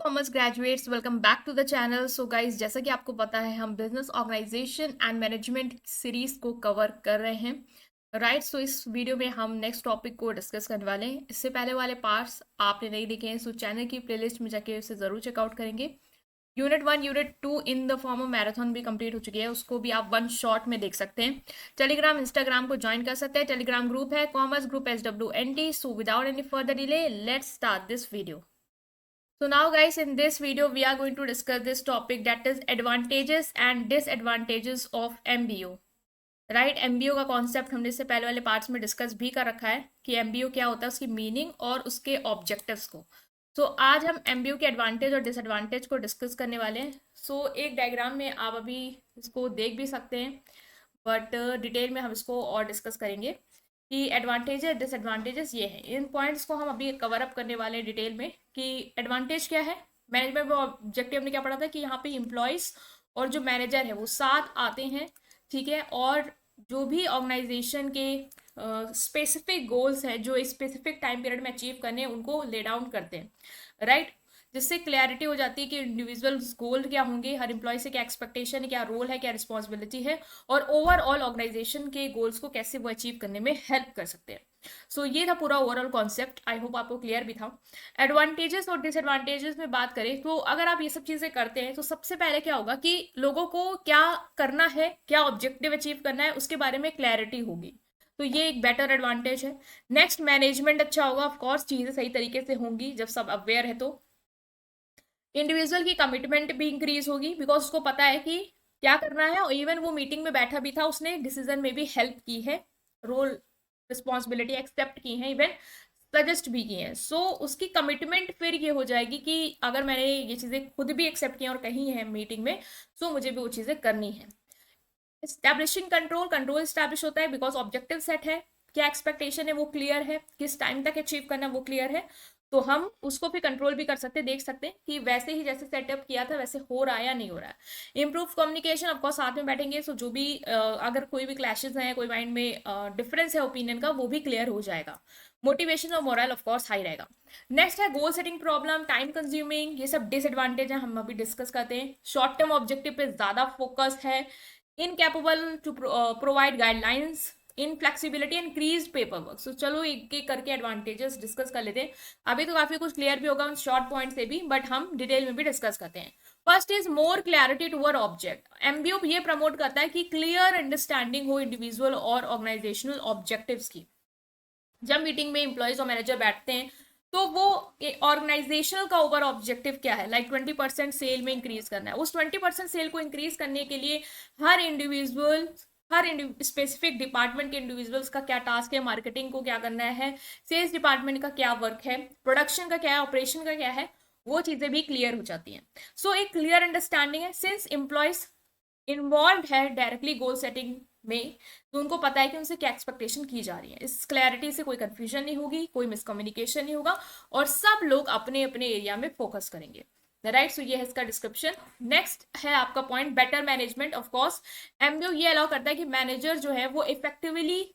Commerce graduates welcome back to the channel. So guys, जैसा कि आपको पता है हम business organisation and management series को कवर कर रहे हैं। राइट, सो इस वीडियो में हम नेक्स्ट टॉपिक को डिस्कस करने वाले हैं। इससे पहले वाले पार्ट्स आपने नहीं देखे हैं, सो चैनल की प्लेलिस्ट में जाके उसे ज़रूर चेकआउट करेंगे। Unit 1 unit 2 in the form of marathon भी कंप्लीट हो चुकी है, उसको भी आप वन शॉट में देख सकते हैं। टेलीग्राम इंस्टाग्राम को ज्वाइन कर सकते हैं। टेलीग्राम ग्रुप है commerce group SWNT। So without any further delay let's start this video. So now guys, in this video we are going to discuss this topic, that is advantages and disadvantages of MBO. Right, MBO का concept हमने इससे पहले वाले parts में discuss भी कर रखा है कि MBO क्या होता है, उसकी मीनिंग और उसके ऑब्जेक्टिव्स को। आज हम MBO के एडवांटेज और डिसएडवांटेज को डिस्कस करने वाले हैं। एक डायग्राम में आप अभी इसको देख भी सकते हैं, बट डिटेल में हम इसको और डिस्कस करेंगे कि एडवांटेजेस डिसएडवांटेजेस ये हैं। इन पॉइंट्स को हम अभी कवर अप करने वाले हैं डिटेल में कि एडवांटेज क्या है। मैनेजमेंट ऑब्जेक्टिव ने क्या पढ़ा था कि यहाँ पे एम्प्लॉयज़ और जो मैनेजर है वो साथ आते हैं, ठीक है, और जो भी ऑर्गेनाइजेशन के स्पेसिफिक गोल्स हैं जो स्पेसिफिक टाइम पीरियड में अचीव करने हैं उनको ले डाउन करते हैं। राइट, जिससे क्लैरिटी हो जाती है कि इंडिविजुअल गोल क्या होंगे, हर एम्प्लॉय से क्या एक्सपेक्टेशन है, क्या रोल है, क्या रिस्पॉन्सिबिलिटी है, और ओवरऑल ऑर्गेनाइजेशन के गोल्स को कैसे वो अचीव करने में हेल्प कर सकते हैं। ये था पूरा ओवरऑल कॉन्सेप्ट। आई होप आपको क्लियर भी था। एडवांटेजेस और डिसएडवांटेजेस में बात करें तो अगर आप ये सब चीज़ें करते हैं तो सबसे पहले क्या होगा कि लोगों को क्या करना है, क्या ऑब्जेक्टिव अचीव करना है, उसके बारे में क्लैरिटी होगी। ये एक बेटर एडवांटेज है। नेक्स्ट, मैनेजमेंट अच्छा होगा। ऑफकोर्स चीज़ें सही तरीके से होंगी जब सब अवेयर है। तो इंडिविजुअल की कमिटमेंट भी इंक्रीज होगी बिकॉज उसको पता है कि क्या करना है, और इवन वो मीटिंग में बैठा भी था, उसने डिसीजन में भी हेल्प की है, रोल रिस्पॉन्सिबिलिटी एक्सेप्ट की है, इवन सजेस्ट भी की है। उसकी कमिटमेंट फिर ये हो जाएगी कि अगर मैंने ये चीज़ें खुद भी एक्सेप्ट की और कही है मीटिंग में, मुझे भी वो चीज़ें करनी है। एस्टैब्लिशिंग कंट्रोल, कंट्रोल एस्टैब्लिश होता है बिकॉज ऑब्जेक्टिव सेट है, क्या एक्सपेक्टेशन है वो क्लियर है, किस टाइम तक अचीव करना वो क्लियर है, तो हम उसको भी कंट्रोल भी कर सकते हैं, देख सकते हैं कि वैसे ही जैसे सेटअप किया था वैसे हो रहा है या नहीं हो रहा है। इम्प्रूव कम्युनिकेशन, ऑफकोर्स साथ में बैठेंगे जो भी अगर कोई भी क्लैशेस हैं, कोई माइंड में डिफरेंस है ओपिनियन का, वो भी क्लियर हो जाएगा। मोटिवेशन और मोरल ऑफकोर्स हाई रहेगा। नेक्स्ट है goal setting problem, time consuming, ये सब डिसएडवांटेज है, हम अभी डिस्कस करते हैं। शॉर्ट टर्म ऑब्जेक्टिव पे ज्यादा फोकस है। Incapable to provide guidelines, inflexibility, increase paper work. चलो एक एक करके एडवांटेजेस डिस्कस कर लेते हैं। अभी तो काफी कुछ क्लियर भी होगा उन शॉर्ट पॉइंट से भी, बट हम डिटेल में भी डिस्कस करते हैं। First is more clarity toward object. MBO ये प्रमोट करता है कि क्लियर अंडरस्टैंडिंग हो इंडिविजुअल और ऑर्गेनाइजेशनल ऑब्जेक्टिव्स की। जब मीटिंग में इंप्लॉयज और मैनेजर बैठते हैं तो वो ऑर्गेनाइजेशनल का ओवर ऑब्जेक्टिव क्या है, लाइक 20% सेल में इंक्रीज करना है। उस 20% सेल को इंक्रीज करने के लिए हर इंडिविजुअल, हर स्पेसिफिक डिपार्टमेंट के इंडिविजुअल्स का क्या टास्क है, मार्केटिंग को क्या करना है, सेल्स डिपार्टमेंट का क्या वर्क है, प्रोडक्शन का क्या है, ऑपरेशन का क्या है, वो चीजें भी क्लियर हो जाती हैं। एक क्लियर अंडरस्टैंडिंग है। सिंस एम्प्लॉयज इन्वॉल्व है डायरेक्टली गोल सेटिंग में, तो उनको पता है कि उनसे क्या एक्सपेक्टेशन की जा रही है। इस क्लैरिटी से कोई कंफ्यूजन नहीं होगी, कोई मिसकम्युनिकेशन नहीं होगा, और सब लोग अपने अपने एरिया में फोकस करेंगे। राइट, ये है इसका डिस्क्रिप्शन। नेक्स्ट है आपका point, better management. Of course MBO ये अलाउ करता है कि मैनेजर जो है वो इफेक्टिवली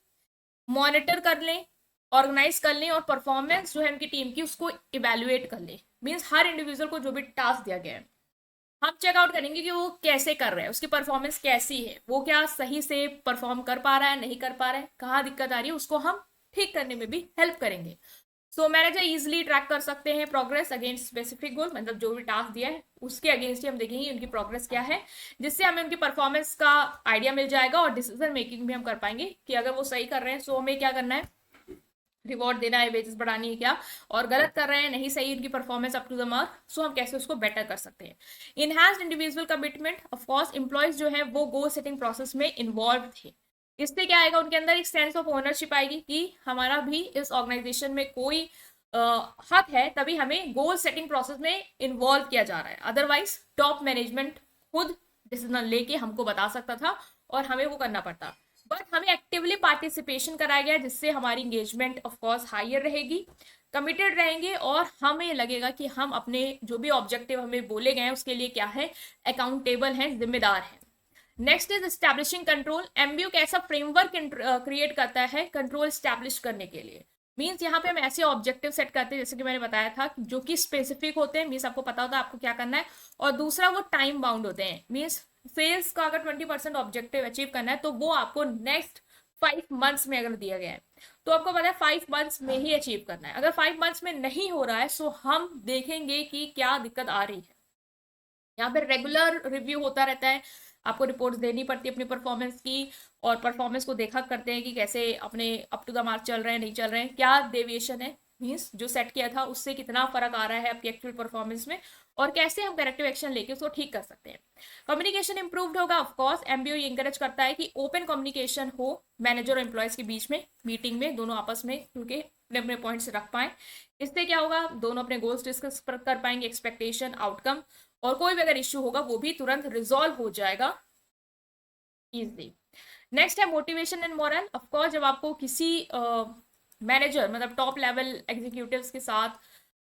मॉनिटर कर लें, ऑर्गेनाइज कर लें, और परफॉर्मेंस जो है उनकी टीम की उसको इवेल्युएट कर लें। मीन्स हर इंडिविजुअल को जो भी टास्क दिया गया है हम चेकआउट करेंगे कि वो कैसे कर रहा है, उसकी परफॉर्मेंस कैसी है, वो क्या सही से परफॉर्म कर पा रहा है, नहीं कर पा रहा है, कहाँ दिक्कत आ रही है, उसको हम ठीक करने में भी हेल्प करेंगे। मैनेजर इजिली ट्रैक कर सकते हैं प्रोग्रेस अगेंस्ट स्पेसिफिक गोल, मतलब जो भी टास्क दिया है उसके अगेंस्ट ही हम देखेंगे उनकी प्रोग्रेस क्या है, जिससे हमें उनकी परफॉर्मेंस का आइडिया मिल जाएगा, और डिसीजन मेकिंग भी हम कर पाएंगे कि अगर वो सही कर रहे हैं हमें क्या करना है, रिवॉर्ड देना है, वेजेस बढ़ानी है क्या, और गलत कर रहे हैं, नहीं सही उनकी performance up to the mark, हम कैसे उसको बेटर कर सकते हैं। Enhanced individual commitment, of course employees जो है वो गोल सेटिंग प्रोसेस में इन्वॉल्व थे। इससे क्या आएगा, उनके अंदर एक सेंस ऑफ ओनरशिप आएगी कि हमारा भी इस ऑर्गेनाइजेशन में कोई हक है, तभी हमें गोल सेटिंग प्रोसेस में इन्वॉल्व किया जा रहा है। अदरवाइज टॉप मैनेजमेंट खुद डिसीजन लेके हमको बता सकता था और हमें वो करना पड़ता, बट हमें एक्टिवली पार्टिसिपेशन कराया गया, जिससे हमारी इंगेजमेंट ऑफ कोर्स हायर रहेगी, कमिटेड रहेंगे, और हमें लगेगा कि हम अपने जो भी ऑब्जेक्टिव हमें बोले गए हैं उसके लिए क्या है, अकाउंटेबल हैं, जिम्मेदार हैं। Next is establishing control. MBO कैसा फ्रेमवर्क क्रिएट करता है कंट्रोल एस्टैब्लिश करने के लिए। मीन्स यहाँ पे हम ऐसे ऑब्जेक्टिव सेट करते हैं जैसे कि मैंने बताया था, जो कि स्पेसिफिक होते हैं, मीन्स आपको पता होता है आपको क्या करना है, और दूसरा वो टाइम बाउंड होते हैं। मीन्स सेल्स का अगर 20% ऑब्जेक्टिव अचीव करना है तो वो आपको नेक्स्ट 5 मंथ्स में अगर दिया गया है तो आपको पता है 5 मंथ्स में ही अचीव करना है। अगर 5 मंथ्स में नहीं हो रहा है सो हम देखेंगे कि क्या दिक्कत आ रही है। यहाँ पे रेगुलर रिव्यू होता रहता है, आपको रिपोर्ट्स देनी पड़ती है अपनी परफॉर्मेंस की, और परफॉर्मेंस को देखा करते हैं कि कैसे अपने अप टू द मार्क चल रहे हैं, नहीं चल रहे हैं, क्या डेविएशन है, मीन्स जो सेट किया था उससे कितना फर्क आ रहा है आपकी एक्चुअल परफॉर्मेंस में, और कैसे हम करेक्टिव एक्शन लेके उसको ठीक कर सकते हैं। कम्युनिकेशन इंप्रूव्ड होगा, ऑफकोर्स एमबीओ ये इंकरेज करता है कि ओपन कम्युनिकेशन हो मैनेजर और एम्प्लॉयज के बीच में, मीटिंग में दोनों आपस में क्योंकि अपने अपने पॉइंट्स रख पाए। इससे क्या होगा, दोनों अपने गोल्स डिस्कस कर पाएंगे, एक्सपेक्टेशन, आउटकम, और कोई भी अगर इश्यू होगा वो भी तुरंत रिजॉल्व हो जाएगा इजली। नेक्स्ट है मोटिवेशन एंड मोरल। ऑफकोर्स जब आपको किसी मैनेजर मतलब टॉप लेवल एग्जीक्यूटिव्स के साथ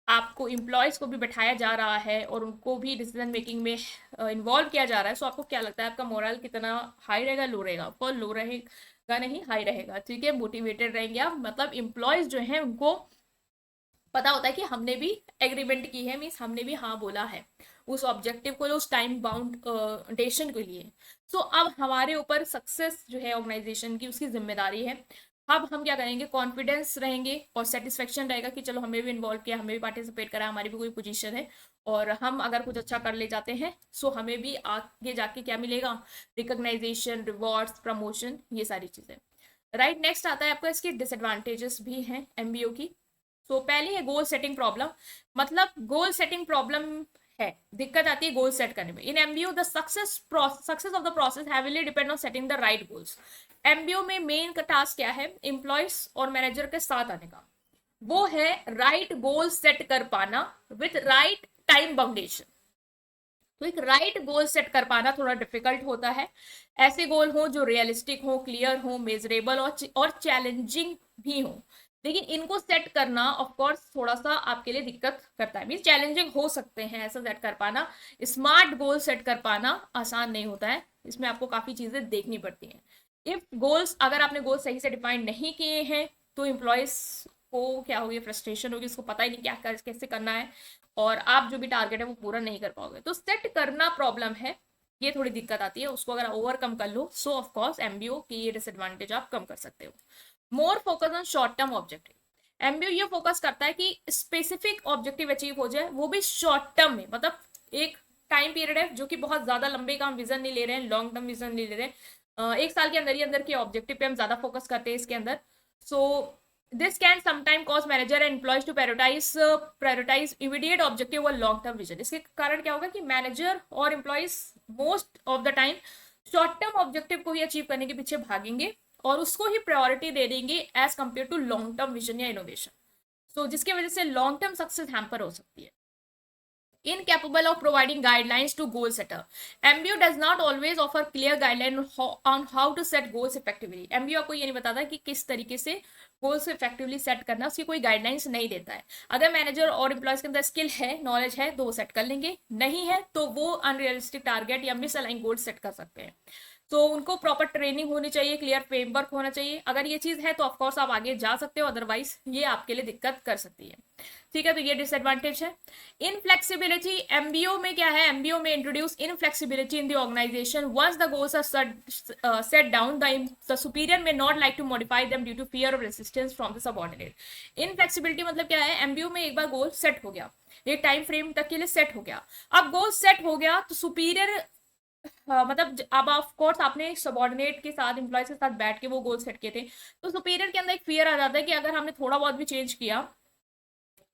आपको एम्प्लॉयज को भी बैठाया जा रहा है और उनको भी डिसीजन मेकिंग में इन्वॉल्व किया जा रहा है, सो आपको क्या लगता है आपका मोरल कितना हाई रहेगा, लो रहेगा? ऑफकोर्स लो रहेगा नहीं, हाई रहेगा, ठीक है। मोटिवेटेड रहेंगे आप, मतलब एम्प्लॉयज जो है उनको पता होता है कि हमने भी एग्रीमेंट की है, मीन्स हमने भी हाँ बोला है उस ऑब्जेक्टिव को, उस टाइम बाउंड डेशन के लिए। सो अब हमारे ऊपर सक्सेस जो है ऑर्गेनाइजेशन की उसकी जिम्मेदारी है। अब हम क्या करेंगे, कॉन्फिडेंस रहेंगे और सेटिस्फेक्शन रहेगा कि चलो हमें भी इन्वॉल्व किया, हमें भी पार्टिसिपेट करा, हमारी भी कोई पोजीशन है, और हम अगर कुछ अच्छा कर ले जाते हैं सो हमें भी आगे जाके क्या मिलेगा, रिकॉग्नाइजेशन, रिवॉर्ड्स, प्रमोशन, ये सारी चीजें। राइट, नेक्स्ट आता है आपका इसकी डिसएडवांटेजेस भी हैं एमबीओ की। तो पहली है गोल सेटिंग प्रॉब्लम, मतलब गोल सेटिंग प्रॉब्लम है, दिक्कत आती है गोल सेट करने में। In MBO the success of the process heavily depend on setting the right goals. MBO में मेन का टास्क क्या है, एम्प्लॉयज और मैनेजर के साथ आने का, वो है राइट गोल सेट कर पाना विथ राइट टाइम बाउंडेशन। तो एक राइट गोल सेट कर पाना थोड़ा डिफिकल्ट होता है। ऐसे गोल हो जो रियलिस्टिक हो, क्लियर हो, मेजरेबल और चैलेंजिंग भी हो, लेकिन इनको सेट करना ऑफ कोर्स थोड़ा सा आपके लिए दिक्कत करता है, मीन चैलेंजिंग हो सकते हैं ऐसा सेट कर पाना। स्मार्ट गोल सेट कर पाना आसान नहीं होता है, इसमें आपको काफी चीजें देखनी पड़ती हैं। इफ गोल्स, अगर आपने गोल सही से डिफाइन नहीं किए हैं तो एम्प्लॉयज को क्या होगी, फ्रस्ट्रेशन होगी, उसको पता ही नहीं क्या कैसे करना है, और आप जो भी टारगेट है वो पूरा नहीं कर पाओगे। तो सेट करना प्रॉब्लम है, ये थोड़ी दिक्कत आती है, उसको अगर ओवरकम कर लो सो ऑफ कोर्स एमबीओ की ये डिसएडवांटेज आप कम कर सकते हो। More focus on short term objective. MBO ये फोकस करता है कि स्पेसिफिक ऑब्जेक्टिव अचीव हो जाए, वो भी शॉर्ट टर्म में, मतलब एक टाइम पीरियड है जो कि बहुत ज्यादा लंबे का हम विजन नहीं ले रहे हैं, लॉन्ग टर्म विजन नहीं ले रहे हैं, 1 साल के अंदर ही अंदर के ऑब्जेक्टिव पे हम ज्यादा फोकस करते हैं इसके अंदर। सो this can sometimes cause manager and employees to prioritize immediate objective और long term vision। इसके कारण क्या होगा कि मैनेजर और employees most of the time short term objective को ही अचीव करने के पीछे भागेंगे और उसको ही प्रायोरिटी दे देंगे as compare to long term vision या इनोवेशन। सो जिसकी वजह से लॉन्ग टर्म सक्सेस हैम्पर हो सकती है। Incapable of providing guidelines to goal setter. MBO does not always offer clear guideline on how to set goals effectively. MBO आपको ये नहीं बताता कि किस तरीके से गोल्स इफेक्टिवली सेट करना, उसकी कोई गाइडलाइंस नहीं देता है। अगर मैनेजर और एम्प्लॉयज के अंदर स्किल है, नॉलेज है तो वो सेट कर लेंगे, नहीं है तो वो अनरियलिस्टिक टारगेट या मिस अलाइन गोल सेट कर सकते हैं। तो उनको प्रॉपर ट्रेनिंग होनी चाहिए, क्लियर फ्रेमवर्क होना चाहिए। अगर ये चीज है तो ऑफकोर्स आप आगे जा सकते हो, अदरवाइज ये आपके लिए दिक्कत कर सकती है। ठीक है, तो ये डिसएडवांटेज है। इनफ्लेक्सिबिलिटी, एमबीओ में क्या है, एमबीओ में introduce inflexibility in the organisation once the goals are set down, the superior may not like to modify them due to fear of resistance from the subordinate. Inflexibility मतलब क्या है, MBO में एक बार goal set हो गया, एक time frame तक के लिए सेट हो गया, अब गोल सेट हो गया तो सुपीरियर मतलब अब ऑफ कोर्स आपने सबॉर्डिनेट के साथ, एम्प्लॉयज के साथ बैठ के वो गोल सेट किए थे, तो सुपीरियर के अंदर एक फियर आ जाता है कि अगर हमने थोड़ा बहुत भी चेंज किया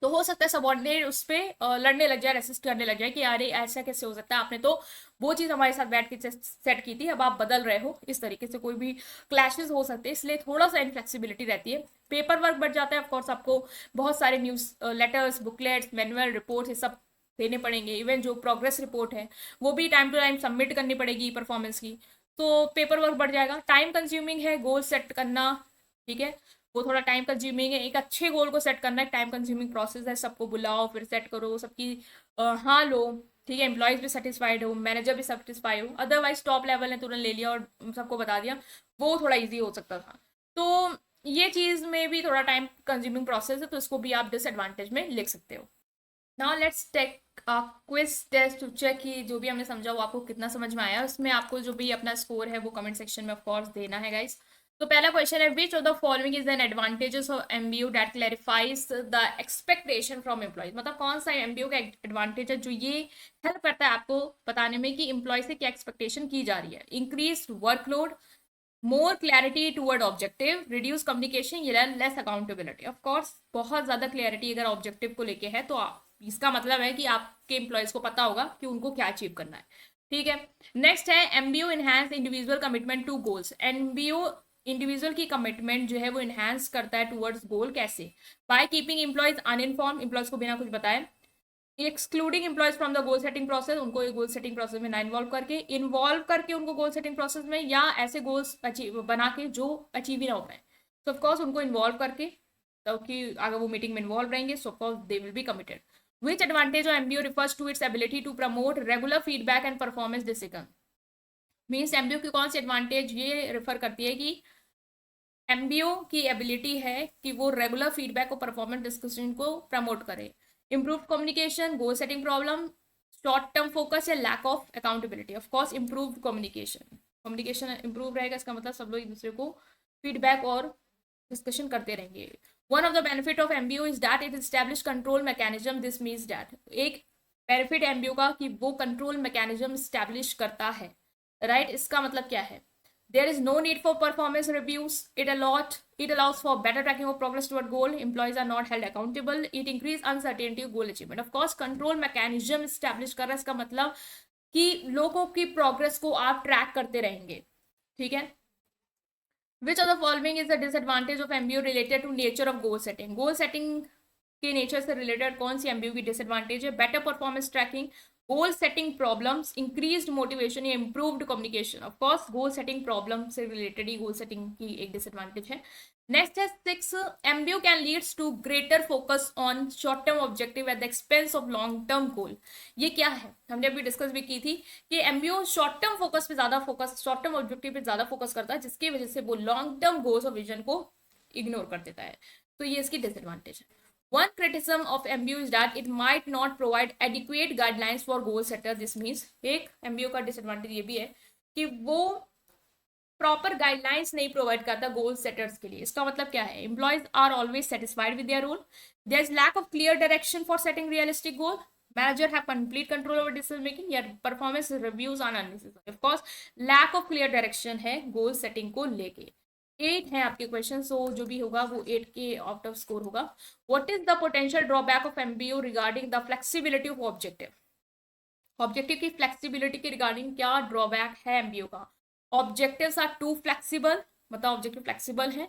तो हो सकता है सबॉर्डिनेट उस पर लड़ने लग जाए, रेसिस्ट करने लग जाए कि अरे ऐसा कैसे हो सकता है, आपने तो वो चीज़ हमारे साथ बैठ के सेट की थी, अब आप बदल रहे हो, इस तरीके से कोई भी क्लैशेस हो सकते हैं, इसलिए थोड़ा सा इनफ्लेक्सिबिलिटी रहती है। पेपर वर्क बढ़ जाता है, ऑफकोर्स आपको बहुत सारे news letters, booklets, manual report, ये सब देने पड़ेंगे। इवन जो प्रोग्रेस रिपोर्ट है वो भी टाइम टू टाइम सबमिट करनी पड़ेगी परफॉर्मेंस की, तो पेपर वर्क बढ़ जाएगा। टाइम कंज्यूमिंग है गोल सेट करना, ठीक है, वो थोड़ा टाइम कंज्यूमिंग है। एक अच्छे गोल को सेट करना एक टाइम कंज्यूमिंग प्रोसेस है, सबको बुलाओ फिर सेट करो, सबकी हाँ लो, ठीक है, एम्प्लॉयज भी सेटिस्फाइड हो, मैनेजर भी सेटिस्फाई हो, अदरवाइज टॉप लेवल ने तुरंत ले लिया और सबको बता दिया, वो थोड़ा ईजी हो सकता था। तो ये चीज़ में भी थोड़ा टाइम कंज्यूमिंग प्रोसेस है, तो इसको भी आप डिसएडवांटेज में लिख सकते हो। Now let's take quiz test to check कि जो भी हमने समझा वो आपको कितना समझ में आया। उसमें आपको जो भी अपना स्कोर है वो कमेंट सेक्शन में ऑफ कोर्स देना है गाइस। तो पहला क्वेश्चन है, which of the following is an advantages of MBO that clarifies the expectation from employees. मतलब कौन सा एमबीओ का एडवांटेज है जो ये हेल्प करता है आपको बताने में कि एम्प्लॉय से क्या एक्सपेक्टेशन की जा रही है। Increase workload, more clarity toward objective, reduce communication, ये लेस अकाउंटेबिलिटी। ऑफ कोर्स बहुत ज्यादा क्लैरिटी अगर ऑब्जेक्टिव को लेके है तो इसका मतलब है कि आपके एम्प्लॉयज को पता होगा कि उनको क्या अचीव करना है। ठीक है, नेक्स्ट है MBO enhance individual commitment to goals. MBO individual की कमिटमेंट जो है वो इनहैंस करता है टूवर्ड्स गोल। कैसे? By keeping employees uninformed, employees को बिना कुछ बताए। Excluding employees from the goal setting process, उनको गोल सेटिंग प्रोसेस में ना इन्वॉल्व करके उनको गोल सेटिंग प्रोसेस में, या ऐसे गोल्स अचीव बना के जो अचीव ही ना हो पाए। तो ऑफकोर्स उनको इन्वॉल्व करके, ताकि अगर वो मीटिंग में इन्वॉल्व रहेंगे so of course they will be committed. Which advantage of MBO refers to its ability to promote regular feedback and performance decision. Means MBO की कौन सी एडवांटेज ये रेफर करती है कि एमबीओ की एबिलिटी है कि वो रेगुलर फीडबैक और परफॉर्मेंस डिस्कशन को प्रमोट करे। Improve communication, goal setting problem, short term focus या lack of accountability. Of course improve communication, communication improve रहेगा, इसका मतलब सब लोग एक दूसरे को फीडबैक और डिस्कशन करते रहेंगे। One of the benefit of MBO is that it establish control mechanism. This means that एक बेनिफिट एमबीओ का कि वो कंट्रोल मैकेनिज्म स्टैब्लिश करता है। राइट, इसका मतलब क्या है? There is no need for performance reviews. It allows for better tracking of progress toward goal. Employees are not held accountable. It increase uncertainty of goal achievement. Of course, control mechanism establish कर रहा है, इसका मतलब कि लोगों की progress को आप ट्रैक करते रहेंगे। ठीक है, Which of the following is the disadvantage of MBO related to nature of goal setting? Goal setting के नेचर से रिलेटेड कौन सी एमबीओ की डिसएडवांटेज है? Better performance tracking, goal setting problems, increased motivation या improved communication. Of course goal setting problem से related ही goal setting की एक डिसएडवांटेज है। नेक्स्ट है 6, MBO can leads to greater focus on short term objective at the expense of long term goal. ये क्या है? हमने अभी डिस्कस भी की थी कि एमबीओ शॉर्ट टर्म फोकस पे ज्यादा फोकस, शॉर्ट टर्म ऑब्जेक्टिव पे ज्यादा फोकस करता है, जिसकी वजह से वो लॉन्ग टर्म गोल्स और विजन को इग्नोर कर देता है। तो ये इसकी डिसएडवांटेज है। One criticism of MBO is that it might not provide adequate guidelines for goal setter. This means एक MBO का disadvantage ये भी है कि वो प्रॉपर गाइडलाइंस नहीं प्रोवाइड करता गोल सेटर्स के लिए। इसका मतलब क्या है? Employees are always satisfied with their role, there is lack of clear direction for setting realistic goal, manager have complete control over decision making, या performance reviews are unnecessary. Of course lack of clear direction है goal setting को लेके। 8 है आपके question, सो जो भी होगा वो 8 के आउट ऑफ स्कोर होगा। What is the potential drawback of MBO regarding the flexibility of objective? Objective की फ्लेक्सिबिलिटी के रिगार्डिंग क्या ड्रॉबैक है एमबीओ का? ऑब्जेक्टिव्स आर टू फ्लेक्सिबल, मतलब ऑब्जेक्टिव फ्लेक्सिबल है।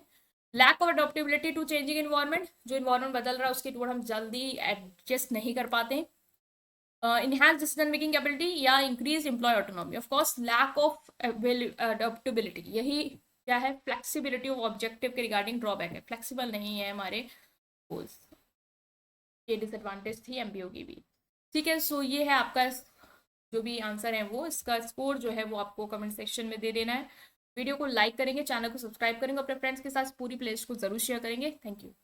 Lack of adaptability to changing environment, जो environment बदल रहा है उसके टूवर्ड हम जल्दी एडजस्ट नहीं कर पाते। enhance decision making ability या increase employee autonomy. Of course lack of adaptability, यही क्या है? फ्लेक्सिबिलिटी ऑफ ऑब्जेक्टिव के रिगार्डिंग ड्रॉबैक है, फ्लेक्सिबल नहीं है हमारे गोल्स। ये डिसएडवांटेज थी एमबीओ की भी। ठीक है, सो ये है आपका जो भी आंसर है वो, इसका स्कोर जो है वो आपको कमेंट सेक्शन में दे देना है। वीडियो को लाइक करेंगे, चैनल को सब्सक्राइब करेंगे, अपने फ्रेंड्स के साथ पूरी प्लेलिस्ट को जरूर शेयर करेंगे। Thank you.